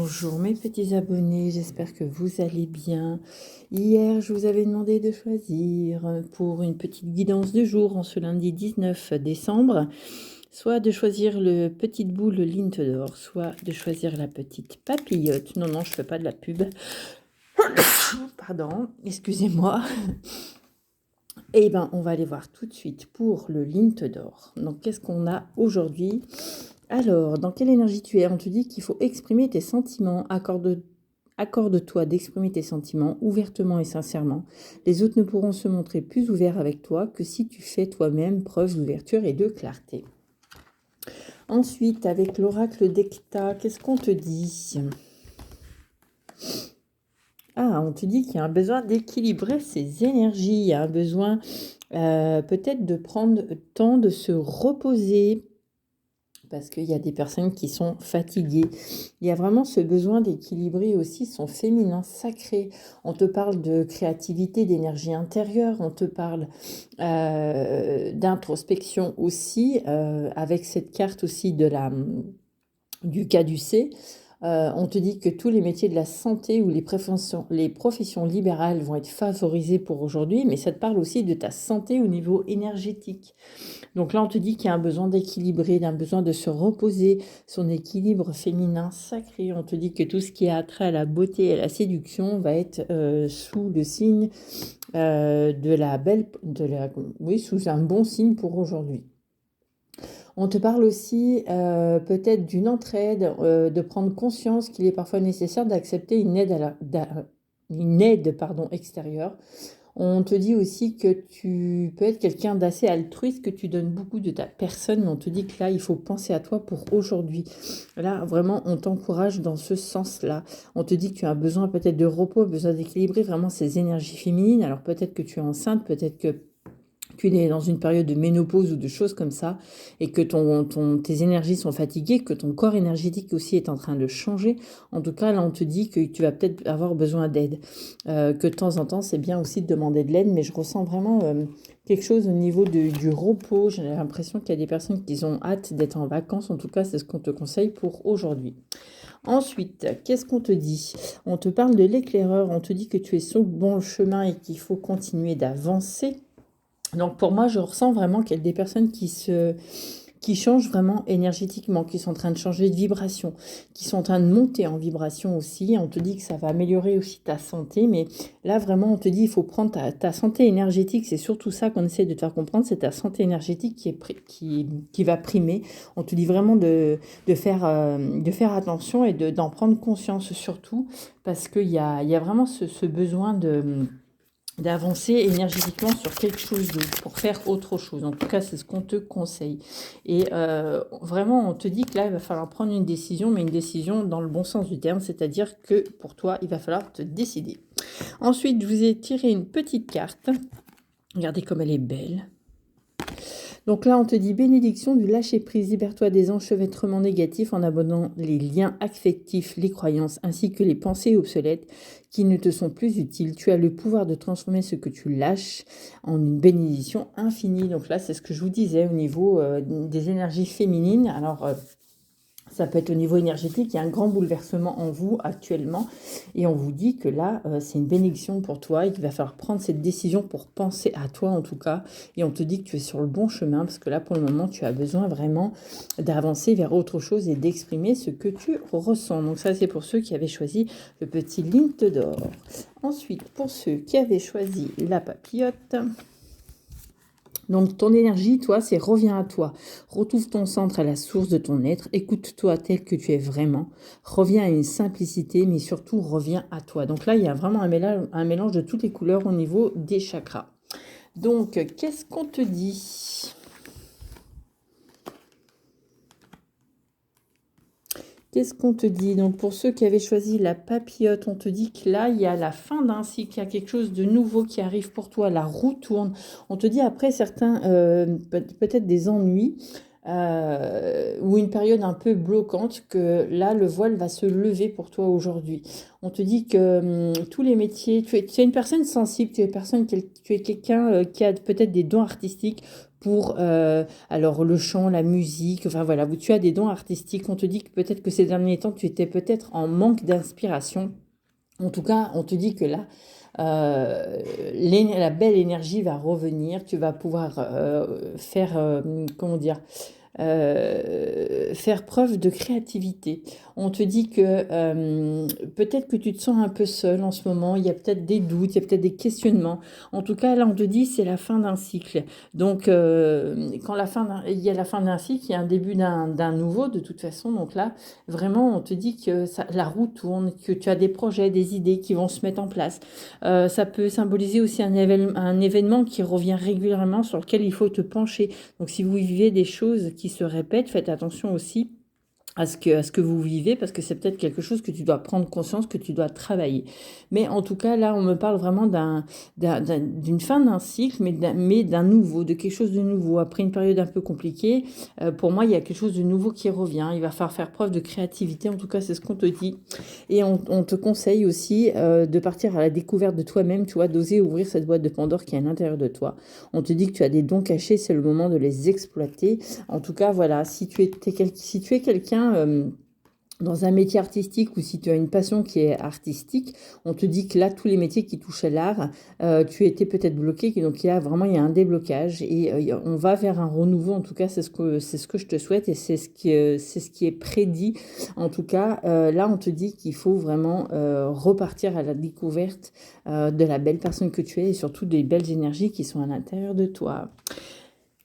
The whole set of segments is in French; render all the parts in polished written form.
Bonjour mes petits abonnés, j'espère que vous allez bien. Hier, je vous avais demandé de choisir pour une petite guidance de jour en ce lundi 19 décembre, soit de choisir le petite boule Linte d'or, soit de choisir la petite papillote. Non, je fais pas de la pub. Pardon, excusez-moi. Eh bien, on va aller voir tout de suite pour le Linte d'or. Donc, qu'est-ce qu'on a aujourd'hui? Alors, dans quelle énergie tu es? On te dit qu'il faut exprimer tes sentiments. Accorde-toi d'exprimer tes sentiments ouvertement et sincèrement. Les autres ne pourront se montrer plus ouverts avec toi que si tu fais toi-même preuve d'ouverture et de clarté. Ensuite, avec l'oracle d'Ecta, qu'est-ce qu'on te dit? Ah, on te dit qu'il y a un besoin d'équilibrer ses énergies. Il y a un besoin peut-être de prendre le temps de se reposer, parce qu'il y a des personnes qui sont fatiguées. Il y a vraiment ce besoin d'équilibrer aussi son féminin sacré. On te parle de créativité, d'énergie intérieure, on te parle d'introspection aussi, avec cette carte aussi du caducée. On te dit que tous les métiers de la santé ou les professions libérales vont être favorisés pour aujourd'hui, mais ça te parle aussi de ta santé au niveau énergétique. Donc là, on te dit qu'il y a un besoin d'équilibrer, d'un besoin de se reposer, son équilibre féminin sacré. On te dit que tout ce qui a trait à la beauté et à la séduction va être sous le signe sous un bon signe pour aujourd'hui. On te parle aussi peut-être d'une entraide, de prendre conscience qu'il est parfois nécessaire d'accepter une aide extérieure. On te dit aussi que tu peux être quelqu'un d'assez altruiste, que tu donnes beaucoup de ta personne, mais on te dit que là, il faut penser à toi pour aujourd'hui. Là, vraiment, on t'encourage dans ce sens-là. On te dit que tu as besoin peut-être de repos, besoin d'équilibrer vraiment ces énergies féminines. Alors peut-être que tu es enceinte, peut-être que tu es dans une période de ménopause ou de choses comme ça, et que tes énergies sont fatiguées, que ton corps énergétique aussi est en train de changer. En tout cas, là, on te dit que tu vas peut-être avoir besoin d'aide. Que de temps en temps, c'est bien aussi de demander de l'aide, mais je ressens vraiment quelque chose au niveau du repos. J'ai l'impression qu'il y a des personnes qui ont hâte d'être en vacances. En tout cas, c'est ce qu'on te conseille pour aujourd'hui. Ensuite, qu'est-ce qu'on te dit? On te parle de l'éclaireur. On te dit que tu es sur le bon chemin et qu'il faut continuer d'avancer. Donc pour moi, je ressens vraiment qu'il y a des personnes qui changent vraiment énergétiquement, qui sont en train de changer de vibration, qui sont en train de monter en vibration aussi. On te dit que ça va améliorer aussi ta santé, mais là vraiment, on te dit il faut prendre ta santé énergétique. C'est surtout ça qu'on essaie de te faire comprendre, c'est ta santé énergétique qui va primer. On te dit vraiment de faire attention et d'en prendre conscience surtout, parce qu'il y a vraiment ce besoin d'avancer énergétiquement sur quelque chose d'autre, pour faire autre chose. En tout cas, c'est ce qu'on te conseille. Et vraiment, on te dit que là, il va falloir prendre une décision, mais une décision dans le bon sens du terme, c'est-à-dire que pour toi, il va falloir te décider. Ensuite, je vous ai tiré une petite carte. Regardez comme elle est belle. Donc là, on te dit bénédiction du lâcher-prise, libère-toi des enchevêtrements négatifs en abandonnant les liens affectifs, les croyances, ainsi que les pensées obsolètes qui ne te sont plus utiles. Tu as le pouvoir de transformer ce que tu lâches en une bénédiction infinie. Donc là, c'est ce que je vous disais au niveau des énergies féminines. Alors, ça peut être au niveau énergétique, il y a un grand bouleversement en vous actuellement et on vous dit que là, c'est une bénédiction pour toi et qu'il va falloir prendre cette décision pour penser à toi en tout cas, et on te dit que tu es sur le bon chemin parce que là, pour le moment, tu as besoin vraiment d'avancer vers autre chose et d'exprimer ce que tu ressens. Donc ça, c'est pour ceux qui avaient choisi le petit Linte d'or. Ensuite, pour ceux qui avaient choisi la papillote... Donc ton énergie, toi, c'est reviens à toi. Retrouve ton centre à la source de ton être. Écoute-toi tel que tu es vraiment. Reviens à une simplicité, mais surtout reviens à toi. Donc là, il y a vraiment un mélange de toutes les couleurs au niveau des chakras. Donc, qu'est-ce qu'on te dit ? Qu'est-ce qu'on te dit? Donc pour ceux qui avaient choisi la papillote, on te dit que là, il y a la fin d'un cycle, il y a quelque chose de nouveau qui arrive pour toi, la roue tourne. On te dit après certains, peut-être des ennuis, ou une période un peu bloquante, que là, le voile va se lever pour toi aujourd'hui. On te dit que tous les métiers, tu es une personne sensible, tu es quelqu'un qui a peut-être des dons artistiques. pour alors le chant, la musique, enfin voilà, tu as des dons artistiques. On te dit que peut-être que ces derniers temps, tu étais peut-être en manque d'inspiration. En tout cas, on te dit que là, la belle énergie va revenir. Tu vas pouvoir faire, comment dire, faire preuve de créativité. On te dit que peut-être que tu te sens un peu seul en ce moment, il y a peut-être des doutes, il y a peut-être des questionnements. En tout cas, là, on te dit c'est la fin d'un cycle. Donc, quand il y a la fin d'un cycle, il y a un début d'un nouveau de toute façon. Donc là, vraiment, on te dit que la roue tourne, que tu as des projets, des idées qui vont se mettre en place. Ça peut symboliser aussi un événement qui revient régulièrement sur lequel il faut te pencher. Donc si vous vivez des choses qui se répètent, faites attention aussi à ce que vous vivez, parce que c'est peut-être quelque chose que tu dois prendre conscience, que tu dois travailler. Mais en tout cas, là, on me parle vraiment d'une fin d'un cycle, mais d'un nouveau, de quelque chose de nouveau. Après une période un peu compliquée, pour moi, il y a quelque chose de nouveau qui revient. Il va falloir faire preuve de créativité, en tout cas, c'est ce qu'on te dit. Et on te conseille aussi de partir à la découverte de toi-même, tu vois, d'oser ouvrir cette boîte de Pandore qui est à l'intérieur de toi. On te dit que tu as des dons cachés, c'est le moment de les exploiter. En tout cas, voilà, si tu es quelqu'un dans un métier artistique ou si tu as une passion qui est artistique, on te dit que là, tous les métiers qui touchent à l'art, tu étais peut-être bloqué, donc il y a un déblocage et on va vers un renouveau. En tout cas, c'est ce que je te souhaite et c'est ce qui est prédit. En tout cas, là, on te dit qu'il faut vraiment repartir à la découverte de la belle personne que tu es et surtout des belles énergies qui sont à l'intérieur de toi.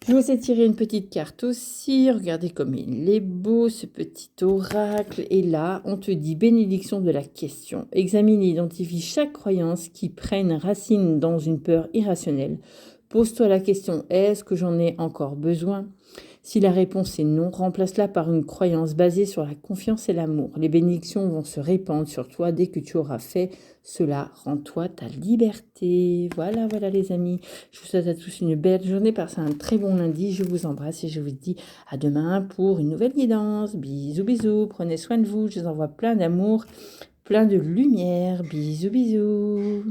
Je vous ai tiré une petite carte aussi. Regardez comme il est beau, ce petit oracle. Et là, on te dit bénédiction de la question. Examine et identifie chaque croyance qui prenne racine dans une peur irrationnelle. Pose-toi la question, est-ce que j'en ai encore besoin ? Si la réponse est non, remplace-la par une croyance basée sur la confiance et l'amour. Les bénédictions vont se répandre sur toi dès que tu auras fait cela. Rends-toi ta liberté. Voilà, voilà les amis. Je vous souhaite à tous une belle journée. Passez un très bon lundi. Je vous embrasse et je vous dis à demain pour une nouvelle guidance. Bisous, bisous. Prenez soin de vous. Je vous envoie plein d'amour, plein de lumière. Bisous, bisous.